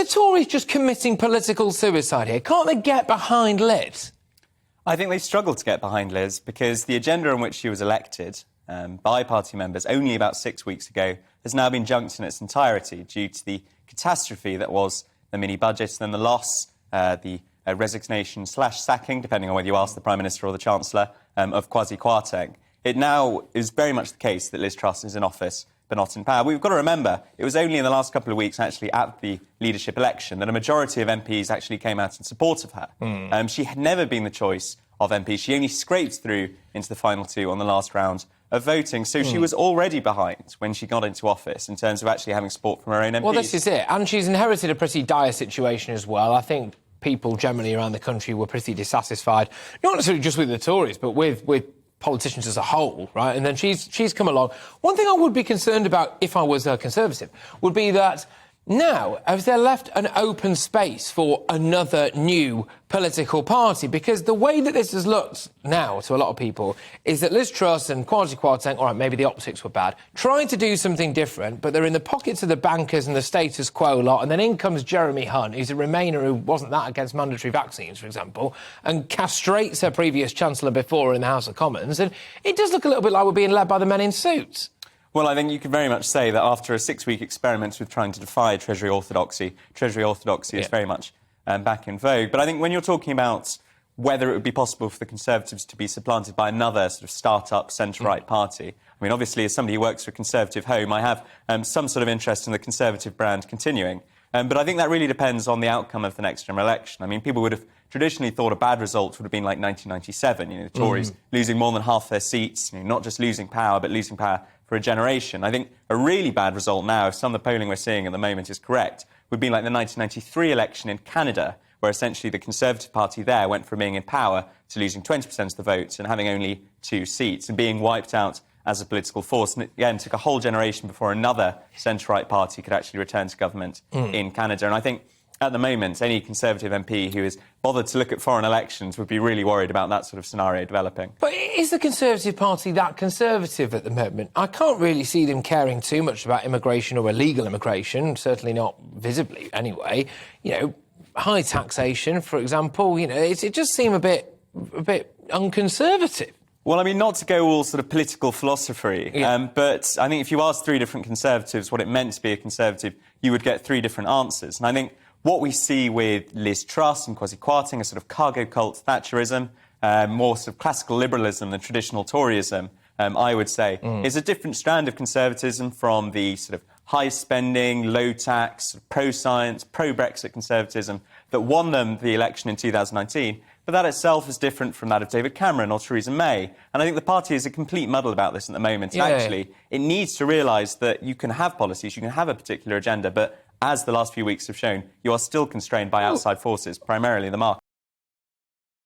the Tories just committing political suicide here? Can't they get behind Liz? I think they struggle to get behind Liz because the agenda on which she was elected by party members only about 6 weeks ago has now been junked in its entirety due to the catastrophe that was the mini-budget and then the loss, the resignation/sacking, depending on whether you ask the Prime Minister or the Chancellor, of Kwasi Kwarteng. It now is very much the case that Liz Truss is in office but not in power. We've got to remember, it was only in the last couple of weeks, actually, at the leadership election, that a majority of MPs actually came out in support of her. She had never been the choice of MPs. She only scraped through into the final two on the last round of voting. So she was already behind when she got into office in terms of actually having support from her own MPs. Well, this is it. And she's inherited a pretty dire situation as well. I think people generally around the country were pretty dissatisfied, not necessarily just with the Tories, but with politicians as a whole, right? And then she's come along. One thing I would be concerned about if I was a Conservative would be that now, have they left an open space for another new political party? Because the way that this has looked now to a lot of people is that Liz Truss and Kwasi Kwarteng, all right, maybe the optics were bad, trying to do something different, but they're in the pockets of the bankers and the status quo lot, and then in comes Jeremy Hunt, who's a Remainer who wasn't that against mandatory vaccines, for example, and castrates her previous Chancellor before in the House of Commons, and it does look a little bit like we're being led by the men in suits. Well, I think you could very much say that after a 6-week experiment with trying to defy Treasury orthodoxy is very much back in vogue. But I think when you're talking about whether it would be possible for the Conservatives to be supplanted by another sort of start-up centre-right party, I mean, obviously, as somebody who works for a Conservative home, I have some sort of interest in the Conservative brand continuing. But I think that really depends on the outcome of the next general election. I mean, people would have traditionally thought a bad result would have been like 1997, the Tories losing more than half their seats, not just losing power, but losing power for a generation. I think a really bad result now, if some of the polling we're seeing at the moment is correct, would be like the 1993 election in Canada, where essentially the Conservative Party there went from being in power to losing 20% of the votes and having only 2 seats and being wiped out as a political force. And it, again, took a whole generation before another centre-right party could actually return to government in Canada. And I think at the moment, any Conservative MP who is bothered to look at foreign elections would be really worried about that sort of scenario developing. But is the Conservative Party that conservative at the moment? I can't really see them caring too much about immigration or illegal immigration, certainly not visibly anyway. High taxation, for example, it just seems a bit unconservative. Well, I mean, not to go all sort of political philosophy, but I think if you asked 3 different Conservatives what it meant to be a Conservative, you would get 3 different answers. And I think what we see with Liz Truss and Kwasi Kwarteng, a sort of cargo cult Thatcherism, more sort of classical liberalism than traditional Toryism, I would say, is a different strand of conservatism from the sort of high-spending, low-tax, pro-science, pro-Brexit conservatism that won them the election in 2019. But that itself is different from that of David Cameron or Theresa May. And I think the party is a complete muddle about this at the moment. And actually, it needs to realise that you can have policies, you can have a particular agenda, but as the last few weeks have shown, you are still constrained by outside forces, primarily the market.